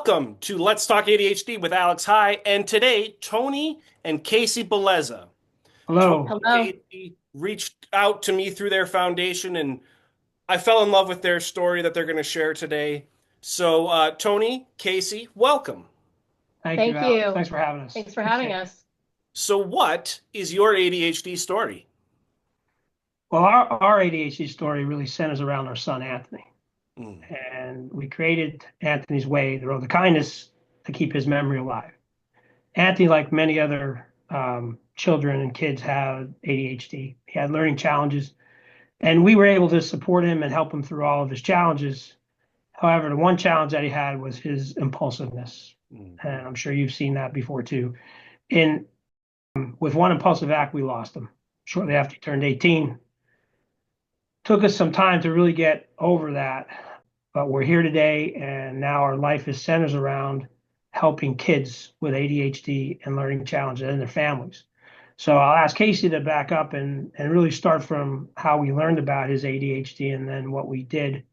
Welcome to Let's Talk ADHD with Alex High, and today Tony and Cassi Bellezza. Tony Hello. and Hello. Casey reached out to me through their foundation, and I fell in love with their story that they're going to share today. So, Tony, Casey, welcome. Thank you, Thank Alex. you. Thanks for having us. Thanks for having Appreciate it. us. So, what is your ADHD story? Well, our ADHD story really centers around our son, Anthony. Mm. And we created Anthony's Way, the road to kindness, to keep his memory alive. Anthony, like many other children and kids, had ADHD. He had learning challenges, and we were able to support him and help him through all of his challenges. However, the one challenge that he had was his impulsiveness. Mm. And I'm sure you've seen that before too. In With one impulsive act, we lost him shortly after he turned 18. Took us some time to really get over that, but we're here today, and now our life is centers around helping kids with ADHD and learning challenges and their families. So I'll ask Casey to back up and really start from how we learned about his ADHD and then what we did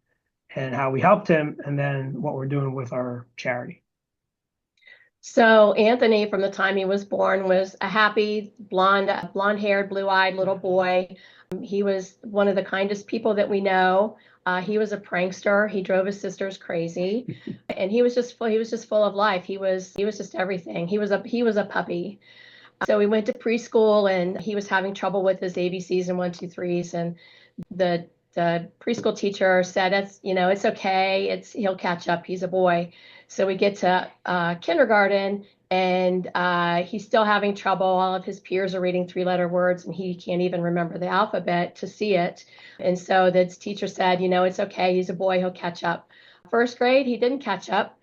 and how we helped him and then what we're doing with our charity. So Anthony, from the time he was born, was a happy, blonde-haired, blue-eyed little boy. He was one of the kindest people that we know. He was a prankster. He drove his sisters crazy, and he was just full of life. He was just everything. He was a puppy. So we went to preschool, and he was having trouble with his ABCs and one, two, threes, and the preschool teacher said, it's okay. He'll catch up. He's a boy. So we get to kindergarten, and he's still having trouble. All of his peers are reading three-letter words, and he can't even remember the alphabet to see it. And so the teacher said, it's okay. He's a boy. He'll catch up. First grade, he didn't catch up.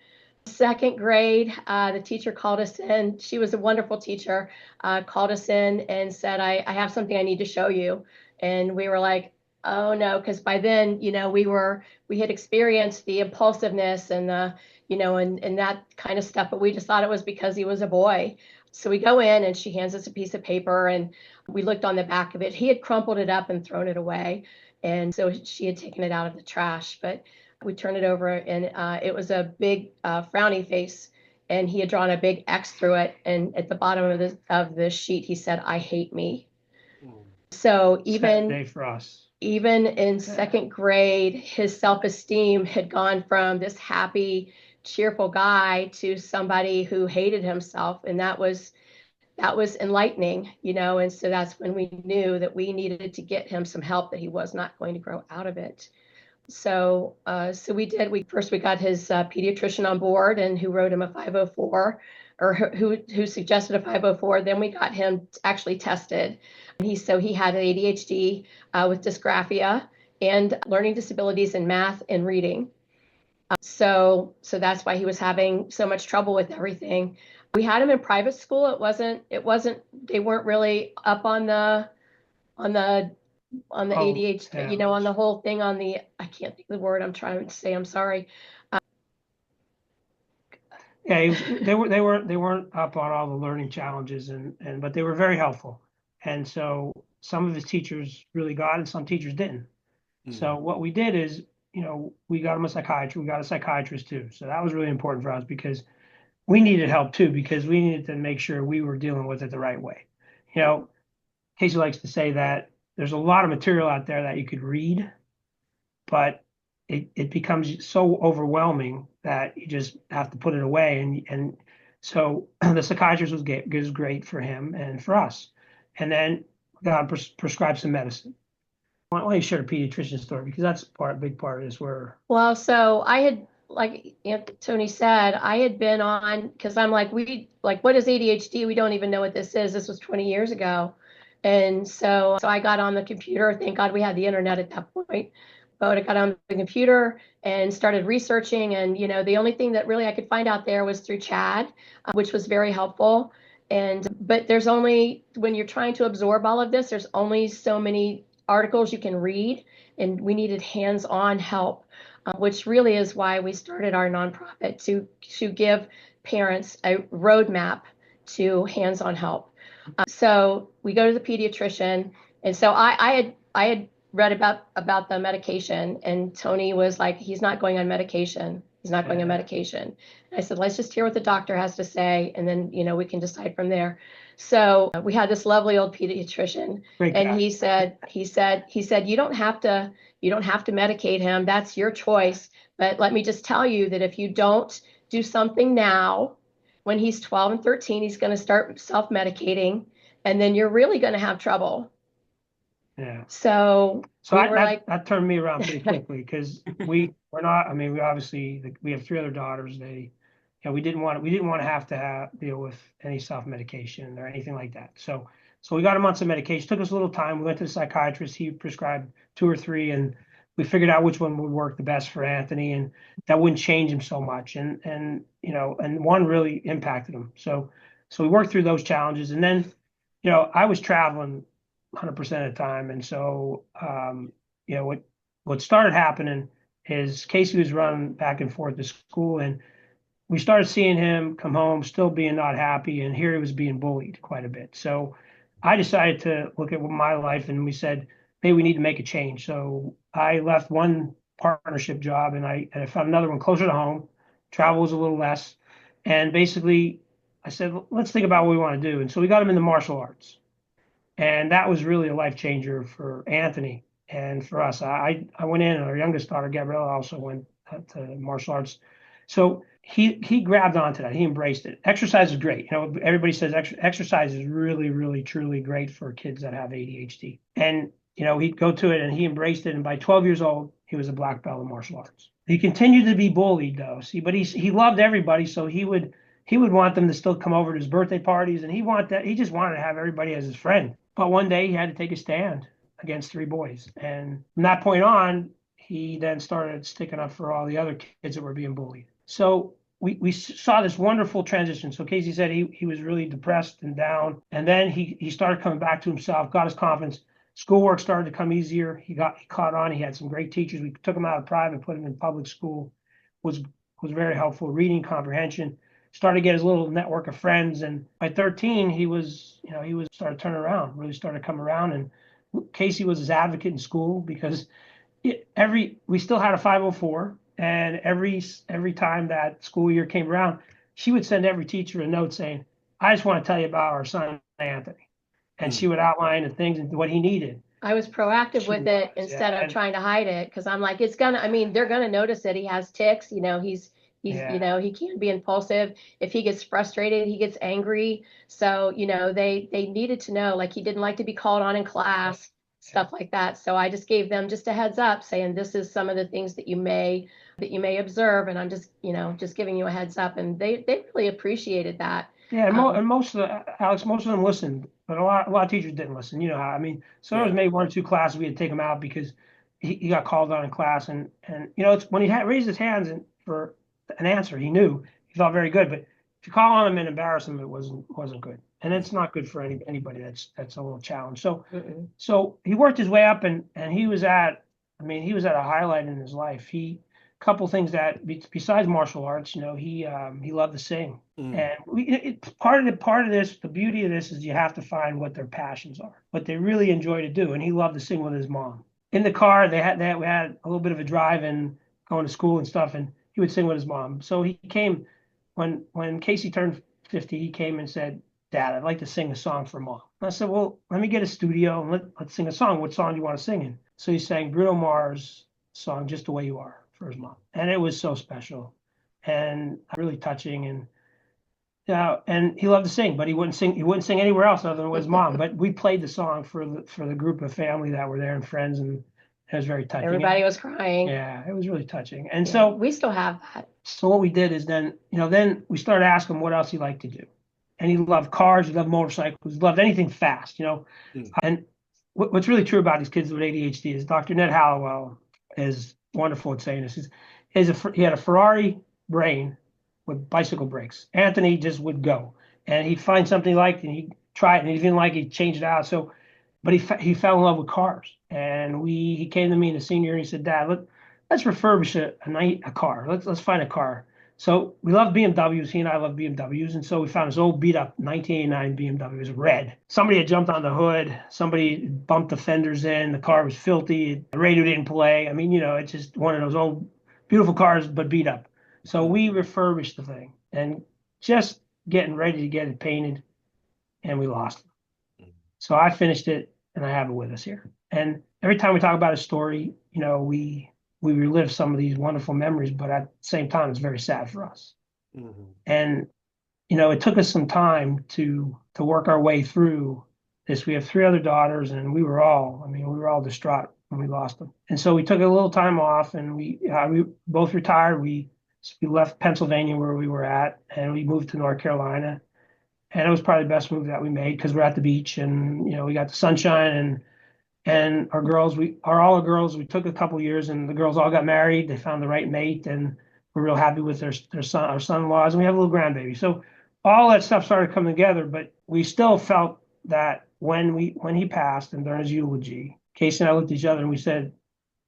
Second grade, the teacher called us in. She was a wonderful teacher, called us in and said, I have something I need to show you. And we were like, oh no, because by then, we had experienced the impulsiveness and and that kind of stuff, but we just thought it was because he was a boy. So we go in and she hands us a piece of paper and we looked on the back of it. He had crumpled it up and thrown it away. And so she had taken it out of the trash, but we turned it over and it was a big frowny face, and he had drawn a big X through it. And at the bottom of the sheet, he said, "I hate me." Mm. So Sad day for us. even in second grade, his self-esteem had gone from this happy, cheerful guy to somebody who hated himself, and that was enlightening, and so that's when we knew that we needed to get him some help, that he was not going to grow out of it. So we did. We got his pediatrician on board, and who wrote him a 504, or who suggested a 504. Then we got him actually tested, and he had ADHD with dysgraphia and learning disabilities in math and reading. So that's why he was having so much trouble with everything. We had him in private school. It wasn't. They weren't really up on the Oh, ADHD, yeah. on the whole thing, I can't think of the word I'm trying to say. I'm sorry. Yeah, they weren't up on all the learning challenges but they were very helpful. And so some of his teachers really got it, and some teachers didn't. Mm. So what we did is, we got him a psychiatrist. We got a psychiatrist too. So that was really important for us because we needed help too, because we needed to make sure we were dealing with it the right way. You know, Casey likes to say that there's a lot of material out there that you could read, but it becomes so overwhelming that you just have to put it away. And so the psychiatrist was great for him and for us. And then God prescribed some medicine. Why don't you share the pediatrician story, because that's a big part of this. Where Well, so I had, like Tony said, I had been on, because I'm like, what is ADHD? We don't even know what this is. This was 20 years ago. And so I got on the computer. Thank God we had the internet at that point. But I got on the computer and started researching. And, the only thing that really I could find out there was through Chad, which was very helpful. But there's only, when you're trying to absorb all of this, there's only so many articles you can read. And we needed hands-on help, which really is why we started our nonprofit, to give parents a roadmap to hands-on help. So we go to the pediatrician, and so I had read about the medication, and Tony was like, he's not going on medication. He's not going on Yeah. medication. And I said, let's just hear what the doctor has to say, and then, we can decide from there. So we had this lovely old pediatrician, Great and guy. he said, you don't have to medicate him. That's your choice. But let me just tell you that if you don't do something now, when he's 12 and 13, he's going to start self-medicating, and then you're really going to have trouble. Yeah. So So we were like, that turned me around pretty quickly because we're not. I mean, we obviously we have 3 other daughters. We didn't want to have to deal with any self medication or anything like that. So we got him on some medication. Took us a little time. We went to the psychiatrist. He prescribed 2 or 3, and we figured out which one would work the best for Anthony, and that wouldn't change him so much. And one really impacted him. So we worked through those challenges, and then I was traveling 100% of the time. And so, what started happening is Casey was running back and forth to school, and we started seeing him come home still being not happy, and here he was being bullied quite a bit. So I decided to look at my life, and we said, maybe we need to make a change. So I left one partnership job, and I found another one closer to home. Travel was a little less, and basically I said, let's think about what we want to do. And so we got him into martial arts. And that was really a life changer for Anthony and for us. I went in, and our youngest daughter, Gabriella, also went to martial arts. So he grabbed onto that. He embraced it. Exercise is great. Everybody says exercise is really, really, truly great for kids that have ADHD. And, he'd go to it, and he embraced it. And by 12 years old, he was a black belt in martial arts. He continued to be bullied, though. See, but he loved everybody. So he would want them to still come over to his birthday parties, and he just wanted to have everybody as his friend. But one day he had to take a stand against 3 boys. And from that point on, he then started sticking up for all the other kids that were being bullied. So we saw this wonderful transition. So Casey said he was really depressed and down. And then he started coming back to himself, got his confidence. Schoolwork started to come easier. He caught on. He had some great teachers. We took him out of private, put him in public school. Was very helpful. Reading comprehension. Started to get his little network of friends, and by 13 he was started turning around, really started to come around. And Casey was his advocate in school because we still had a 504, and every time that school year came around, she would send every teacher a note saying, I just want to tell you about our son Anthony. And she would outline the things and what he needed. I was proactive with it instead of trying to hide it, because I'm like, they're gonna notice that he has tics. He can be impulsive. If he gets frustrated, he gets angry. So, they needed to know, like, he didn't like to be called on in class, stuff like that. So I just gave them just a heads up saying, this is some of the things that you may observe. And I'm just giving you a heads up. And they really appreciated that. Yeah. And most of them listened, but a lot of teachers didn't listen. You know how, so there was maybe 1 or 2 classes we had to take him out because he got called on in class. And it's when he raised his hands for an answer, he knew, he felt very good. But if you call on him and embarrass him, it wasn't good, and it's not good for anybody that's a little challenged. So he worked his way up, and he was at a highlight in his life. Couple things that besides martial arts, he loved to sing. And part of this, the beauty of this is you have to find what their passions are, what they really enjoy to do. And he loved to sing with his mom in the car. We had a little bit of a drive and going to school and stuff, and he would sing with his mom. So he came when Casey turned 50. He came and said, Dad, I'd like to sing a song for Mom. And I said, well, let me get a studio and let's sing a song. What song do you want to sing in? So he sang Bruno Mars' song, Just the Way You Are, for his mom. And it was so special and really touching. And he loved to sing, but he wouldn't sing anywhere else other than with his mom. But we played the song for the group of family that were there and friends, and it was very touching. Everybody was crying. Yeah, it was really touching. And so we still have that. So what we did is then we started asking him what else he liked to do. And he loved cars, he loved motorcycles, he loved anything fast, And what's really true about these kids with ADHD is Dr. Ned Hallowell is wonderful at saying this. He had a Ferrari brain with bicycle brakes. Anthony just would go, and he'd find something he liked, and he'd try it, and if he didn't like it, he'd change it out. But he fell in love with cars, and he came to me in the senior year, and he said, Dad, let's refurbish a car. Let's find a car. So we love BMWs. He and I love BMWs, and so we found this old beat up 1989 BMW. It was red. Somebody had jumped on the hood. Somebody bumped the fenders in. The car was filthy. The radio didn't play. It's just one of those old beautiful cars, but beat up. So we refurbished the thing and just getting ready to get it painted, and we lost it. So I finished it, and I have it with us here. And every time we talk about a story, we relive some of these wonderful memories, but at the same time, it's very sad for us. Mm-hmm. And it took us some time to work our way through this. We have three other daughters, and we were all distraught when we lost them. And so we took a little time off, and we both retired. We left Pennsylvania where we were at, and we moved to North Carolina. And it was probably the best move that we made because we're at the beach, and we got the sunshine, and our girls, all our girls, we took a couple years, and the girls all got married. They found the right mate, and we're real happy with their son, our son-in-laws, and we have a little grandbaby. So all that stuff started coming together, but we still felt that when he passed and during his eulogy, Casey and I looked at each other and we said,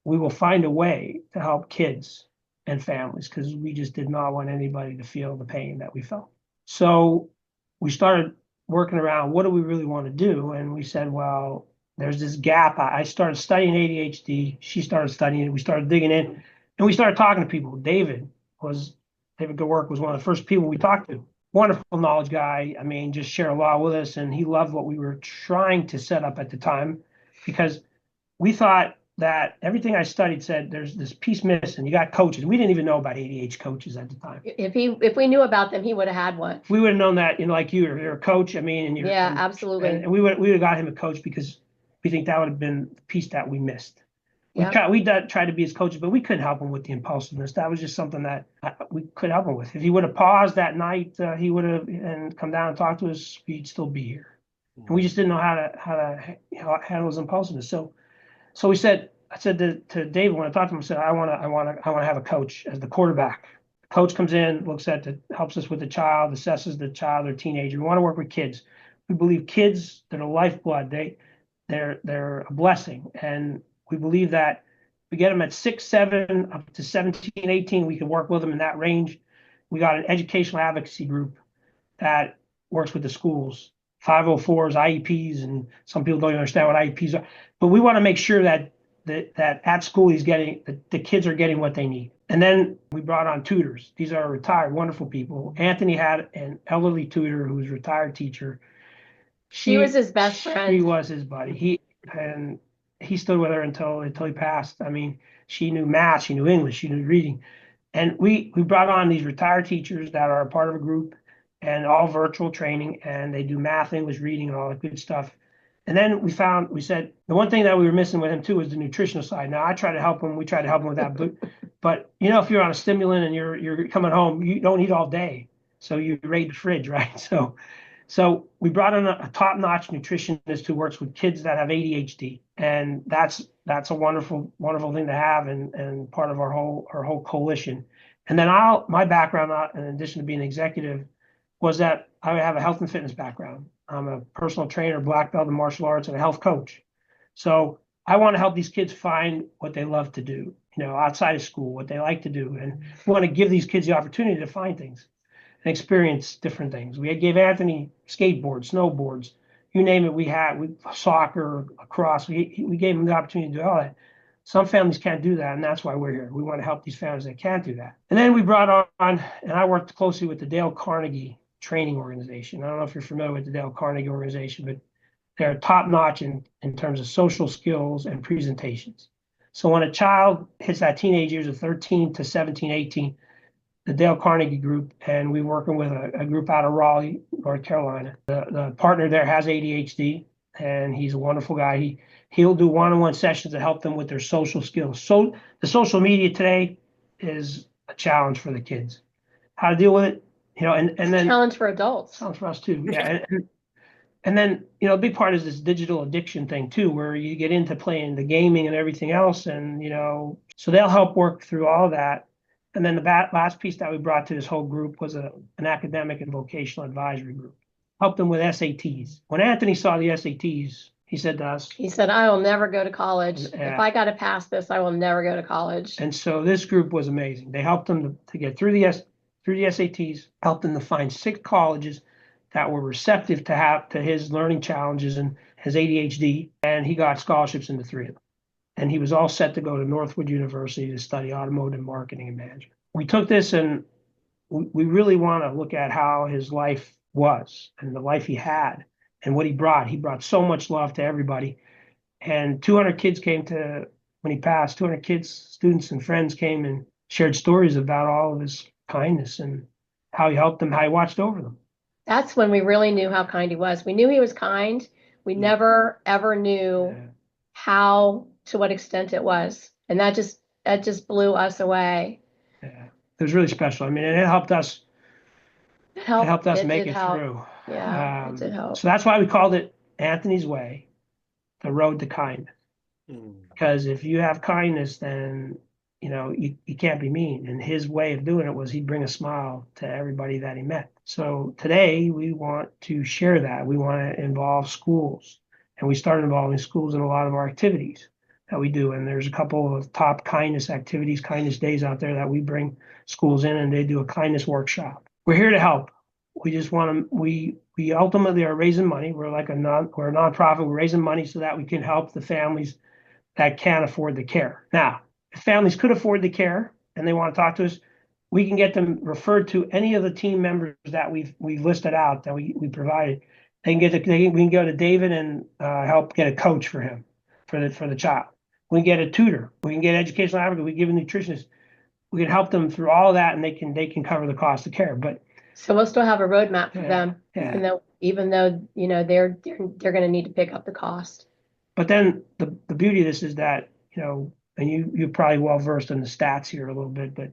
we will find a way to help kids and families because we just did not want anybody to feel the pain that we felt. So we started working around what do we really want to do, and we said, well, there's this gap. I started studying ADHD. She started studying it. We started digging in, and we started talking to people. David Gewerk was one of the first people we talked to. Wonderful knowledge guy. I mean, just shared a lot with us, and he loved what we were trying to set up at the time because we thought that everything I studied said there's this piece missing. You got coaches. We didn't even know about ADHD coaches at the time. If we knew about them, he would have had one. We would have known that, like you're a coach. I mean, Absolutely. And we would have got him a coach because we think that would have been the piece that we missed. Yeah. We tried to be his coaches, but we couldn't help him with the impulsiveness. That was just something that we couldn't help him with. If he would have paused that night, he would have and come down and talked to us. We'd still be here, and we just didn't know how to handle his impulsiveness. So I said to David when I talked to him, I said, I want to have a coach as the quarterback. The coach comes in, helps us with the child, assesses the child or teenager. We want to work with kids. We believe kids, they're the lifeblood. They're a blessing, and we believe that we get them at 6, 7, up to 17, 18, we can work with them in that range. We got an educational advocacy group that works with the schools, 504s, IEPs, and some people don't even understand what IEPs are. But we want to make sure that at school the kids are getting what they need. And then we brought on tutors. These are retired, wonderful people. Anthony had an elderly tutor who was a retired teacher. She was his best friend. She was his buddy. He stood with her until he passed. I mean, she knew math, she knew English, she knew reading. And we brought on these retired teachers that are a part of a group and all virtual training, and they do math, English, reading, and all that good stuff. And then we said the one thing that we were missing with him too was the nutritional side. Now I try to help him. We try to help him with that, but if you're on a stimulant and you're coming home, you don't eat all day, so you raid the fridge, right? So we brought in a top-notch nutritionist who works with kids that have ADHD, and that's a wonderful thing to have, and part of our whole coalition. And then my background, in addition to being an executive, was that I have a health and fitness background. I'm a personal trainer, black belt in martial arts, and a health coach. So I want to help these kids find what they love to do, outside of school, what they like to do, and we want to give these kids the opportunity to find things and experience different things. We gave Anthony skateboards, snowboards, you name it. We soccer, lacrosse. We gave him the opportunity to do all that. Some families can't do that, and that's why we're here. We want to help these families that can't do that. And then we brought on, and I worked closely with the Dale Carnegie training organization. I don't know if you're familiar with the Dale Carnegie organization, but they're top notch in terms of social skills and presentations. So when a child hits that teenage years of 13 to 17, 18, the Dale Carnegie group, and we're working with a group out of Raleigh, North Carolina. The partner there has ADHD, and he's a wonderful guy. He'll do one-on-one sessions to help them with their social skills. So the social media today is a challenge for the kids. How to deal with it, and then challenge for adults. Challenge for us too, yeah. And then a big part is this digital addiction thing too, where you get into playing the gaming and everything else, and so they'll help work through all that. And then the last piece that we brought to this whole group was an academic and vocational advisory group. Helped them with SATs. When Anthony saw the SATs, he said to us, I will never go to college. If I got to pass this, I will never go to college. And so this group was amazing. They helped him to get through the SATs, helped him to find 6 colleges that were receptive to his learning challenges and his ADHD, and he got scholarships into 3 of them. And he was all set to go to Northwood University to study automotive marketing and management. we took this and we really want to look at how his life was and the life he had and what he brought. He brought so much love to everybody. And 200 kids came to, when he passed, 200 kids, students and friends came and shared stories about all of his kindness and how he helped them, how he watched over them. That's when we really knew how kind he was. We knew he was kind. We Yeah. never ever knew Yeah, how, to what extent it was. And that just blew us away. yeah. It was really special. I mean, and it helped us. It It helped. helped us It make did it help. through. Yeah, it did So help. that's why we called it Anthony's Way, the road to kindness. Mm. Because if you have kindness, then you can't be mean. And his way of doing it was he'd bring a smile to everybody that he met. So today we want to share that. We want to involve schools. And we started involving schools in a lot of our activities that we do. And there's a couple of top kindness activities, kindness days out there that we bring schools in and they do a kindness workshop. We're here to help. We just want to, we ultimately are raising money. We're a nonprofit. We're raising money so that we can help the families that can't afford the care. Now, if families could afford the care and they want to talk to us, we can get them referred to any of the team members that we've listed out that we provided. We can go to David and help get a coach for him for the child. We can get a tutor. We can get educational advocate. We give a nutritionist. We can help them through all of that, and they can cover the cost of care. But So we'll still have a roadmap for yeah, them, yeah. even though, they're going to need to pick up the cost. But then the beauty of this is that and you're probably well versed in the stats here a little bit, but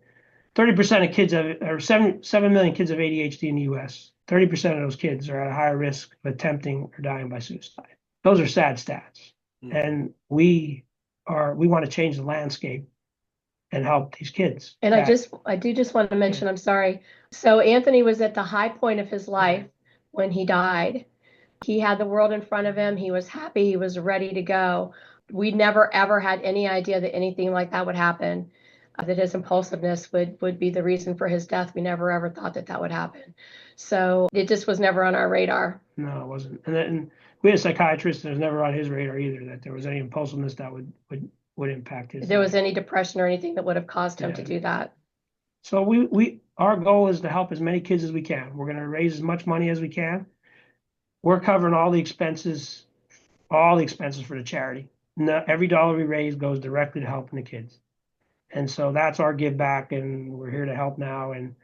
30% of kids have, or 7 million kids have ADHD in the US. 30% of those kids are at a higher risk of attempting or dying by suicide. Those are sad stats. Mm. And we want to change the landscape and help these kids. And I do just want to mention, I'm sorry. So Anthony was at the high point of his life when he died. He had the world in front of him. He was happy. He was ready to go. We never ever had any idea that anything like that would happen, that his impulsiveness would be the reason for his death. We never ever thought that that would happen. So it just was never on our radar. No, it wasn't. And we had a psychiatrist, and it was never on his radar either that there was any impulsiveness that would impact If his there was life. any depression or anything that would have caused him to Yeah. do that. So we our goal is to help as many kids as we can. We're going to raise as much money as we can. We're covering all the expenses for the charity. No, every dollar we raise goes directly to helping the kids. And so that's our give back, and we're here to help now. And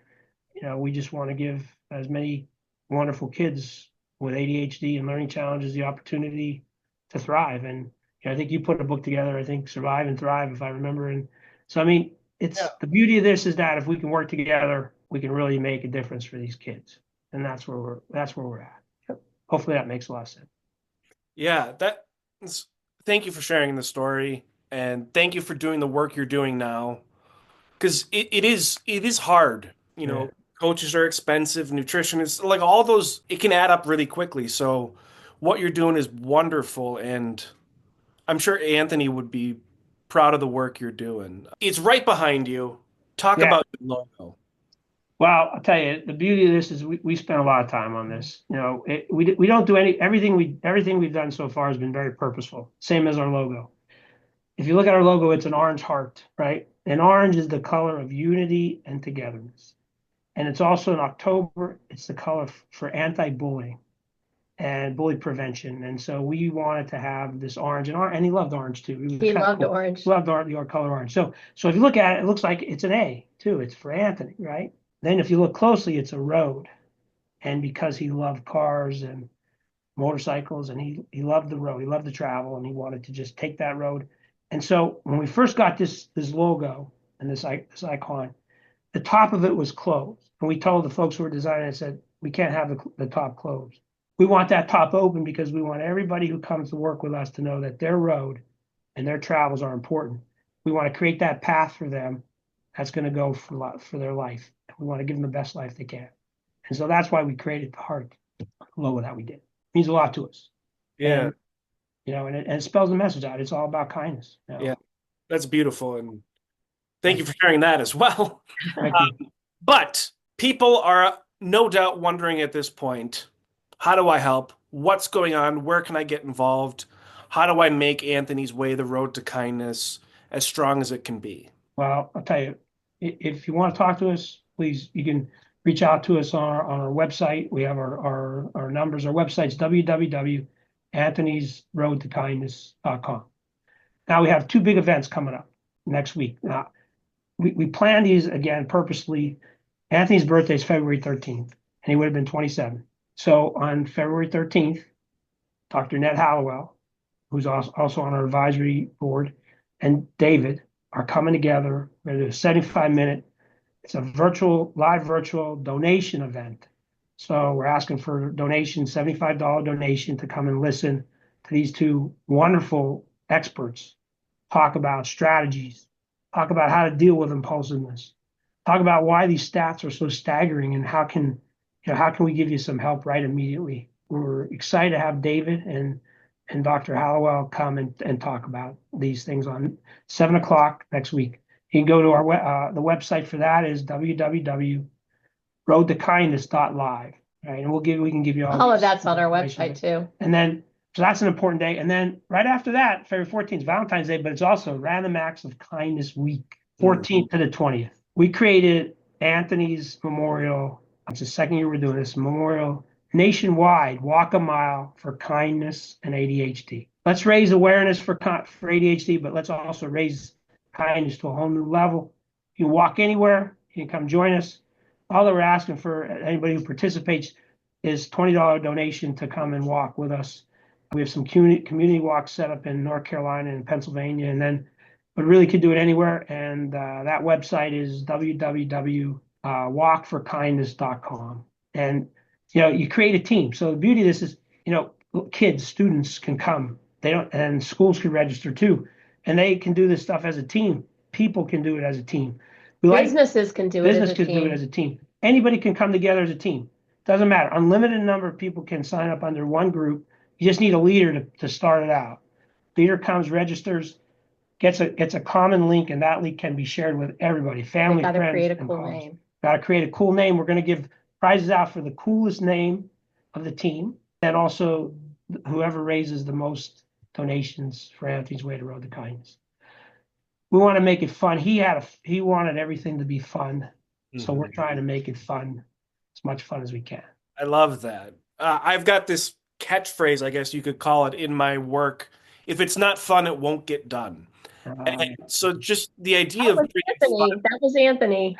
we just want to give as many wonderful kids with ADHD and learning challenges the opportunity to thrive. And I think you put a book together, I think Survive and Thrive, if I remember. And so I mean, Yeah. it's the beauty of this is that if we can work together, we can really make a difference for these kids. And that's where we're at. Hopefully that makes a lot of sense. Yeah, thank you for sharing the story and thank you for doing the work you're doing now. Because it is hard. Yeah. Coaches are expensive, nutrition is like all those, it can add up really quickly. So what you're doing is wonderful, and I'm sure Anthony would be proud of the work you're doing. It's right behind you. Talk Yeah. about your logo. Well, I'll tell you, the beauty of this is we spent a lot of time on this. We don't do everything we've done so far has been very purposeful. Same as our logo. If you look at our logo, it's an orange heart, right? And orange is the color of unity and togetherness. And it's also in October, it's the color for anti-bullying and bully prevention. And so we wanted to have this orange and he loved orange too. It was He kind of loved cool. orange. He loved the color orange. So if you look at it, it looks like it's an A too. It's for Anthony, right? Then if you look closely, it's a road. And because he loved cars and motorcycles and he loved the road, he loved to travel and he wanted to just take that road. And so when we first got this logo and this icon, the top of it was closed. And we told the folks who were designing it, said, we can't have the top closed. We want that top open because we want everybody who comes to work with us to know that their road and their travels are important. We want to create that path for them that's going to go for their life. We want to give them the best life they can. And so that's why we created the heart logo that we did. It means a lot to us. Yeah, And and it spells the message out. It's all about kindness. yeah, that's beautiful, and thank Thank you for sharing that as well. thank you. But people are no doubt wondering at this point, how do I help? What's going on? Where can I get involved? How do I make Anthony's Way, the road to kindness, as strong as it can be? Well, I'll tell you, if you want to talk to us, please, you can reach out to us on our website. We have our numbers. Our website's www.anthonysroadtokindness.com. Now we have two big events coming up next week. Now we planned these again purposely. Anthony's birthday is February 13th, and he would have been 27. So on February 13th, Dr. Ned Hallowell, who's also on our advisory board, and David are coming together. We're going to do a 75-minute. It's a live virtual donation event. So we're asking for donations, $75 donation to come and listen to these two wonderful experts talk about strategies, talk about how to deal with impulsiveness, talk about why these stats are so staggering and how can we give you some help right immediately. We're excited to have David and Dr. Hallowell come and talk about these things on 7 o'clock next week. You can go to the website for that is www.roadtokindness.live. Right, and we can give you All of this that's on our information. website too. And then so that's an important day. And then right after that, February 14th is Valentine's Day, but it's also Random Acts of Kindness Week, 14th to the 20th. We created Anthony's Memorial. It's the second year we're doing this memorial nationwide. Walk a mile for kindness and ADHD. Let's raise awareness for ADHD, but let's also raise kindness to a whole new level. You can walk anywhere. You can come join us. All that we're asking for anybody who participates is $20 donation to come and walk with us. We have some community walks set up in North Carolina and Pennsylvania, and then but really could do it anywhere. And that website is www.walkforkindness.com. And you create a team. So the beauty of this is, kids, students can come. They don't, and schools can register too, and they can do this stuff as a team. People can do it as a team. Businesses can do it as a team. Do it as a team. Anybody can come together as a team. Doesn't matter. Unlimited number of people can sign up under one group. You just need a leader to start it out. Leader comes, registers, gets a common link, and that link can be shared with everybody, family, friends. Got to create a cool name. Got to create a cool name. We're going to give prizes out for the coolest name of the team, and also whoever raises the most donations for Anthony's Way to Road to Kindness. We want to make it fun. He wanted everything to be fun, so we're trying to make it fun, as much fun as we can. I love that. I've got this catchphrase, I guess you could call it, in my work. If it's not fun, it won't get done. And so just the idea of Anthony. That was Anthony.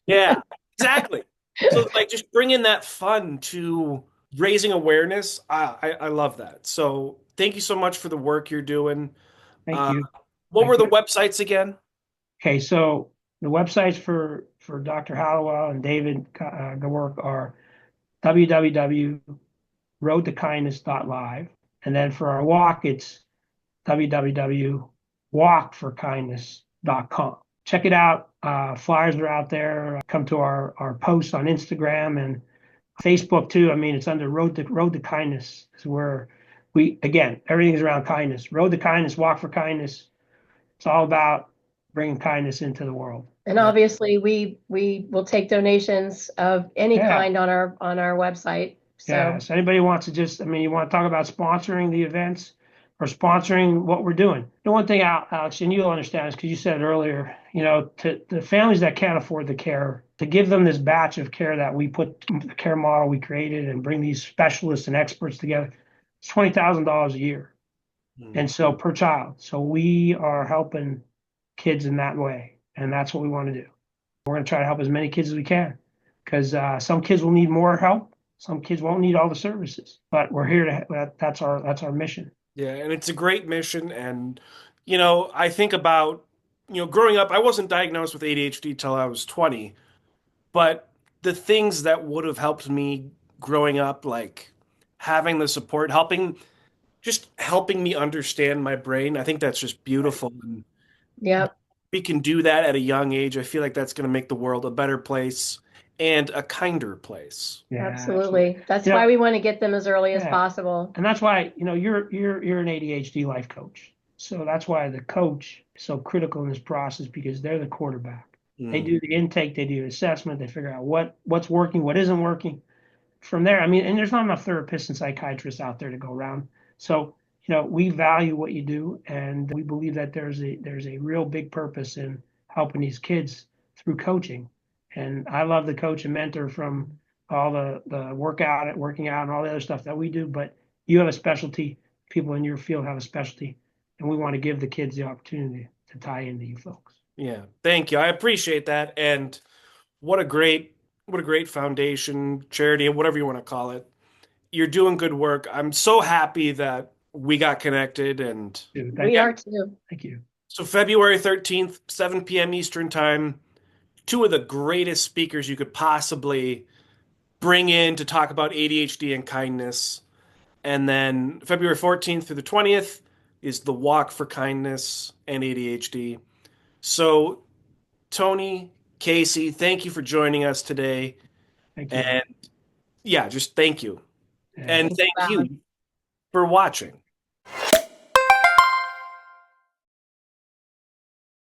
Yeah, exactly. So like just bringing that fun to raising awareness, I love that. So thank you so much for the work you're doing. Thank you. What were the websites again? Okay, so the websites for Dr. Hallowell and David work are www.roadtokindness.live. And then for our walk, it's www.walkforkindness.com. Check it out. Flyers are out there. Come to our posts on Instagram and Facebook too. I mean, it's under Road to Kindness. Is where everything is around kindness. Road to Kindness, Walk for Kindness. It's all about bringing kindness into the world. And obviously, we will take donations of any kind on our website. So anybody wants to you want to talk about sponsoring the events or sponsoring what we're doing. The one thing, Alex, and you'll understand this because you said it earlier, to the families that can't afford the care, to give them this batch of care that we put, the care model we created and bring these specialists and experts together, it's $20,000 a year. And so per child. So we are helping kids in that way. And that's what we want to do. We're going to try to help as many kids as we can because some kids will need more help. Some kids won't need all the services, but we're here that's our mission. Yeah, and it's a great mission. And, I think about, growing up, I wasn't diagnosed with ADHD till I was 20, but the things that would have helped me growing up, like having the support, helping me understand my brain, I think that's just beautiful. And we can do that at a young age. I feel like that's going to make the world a better place and a kinder place. Yeah, absolutely. That's why we want to get them as early as possible. And that's why, you're an ADHD life coach. So that's why the coach is so critical in this process because they're the quarterback. They do the intake, they do the assessment, they figure out what's working, what isn't working. From there, and there's not enough therapists and psychiatrists out there to go around. So, we value what you do, and we believe that there's a real big purpose in helping these kids through coaching. And I love the coach and mentor from all the working out and all the other stuff that we do, but you have a specialty, people in your field have a specialty, and we want to give the kids the opportunity to tie into you folks. Yeah, thank you. I appreciate that. And what a great foundation, charity, whatever you want to call it. You're doing good work. I'm so happy that we got connected. And Dude, thank We yeah, are too. thank you. so February 13th, 7 p.m. Eastern Time, two of the greatest speakers you could possibly bring in to talk about ADHD and kindness. And then February 14th through the 20th is the Walk for Kindness and ADHD. So, Tony, Casey, thank you for joining us today. Thank you. And yeah, just thank you. Yeah. And Thank you, thank Alex. you for watching.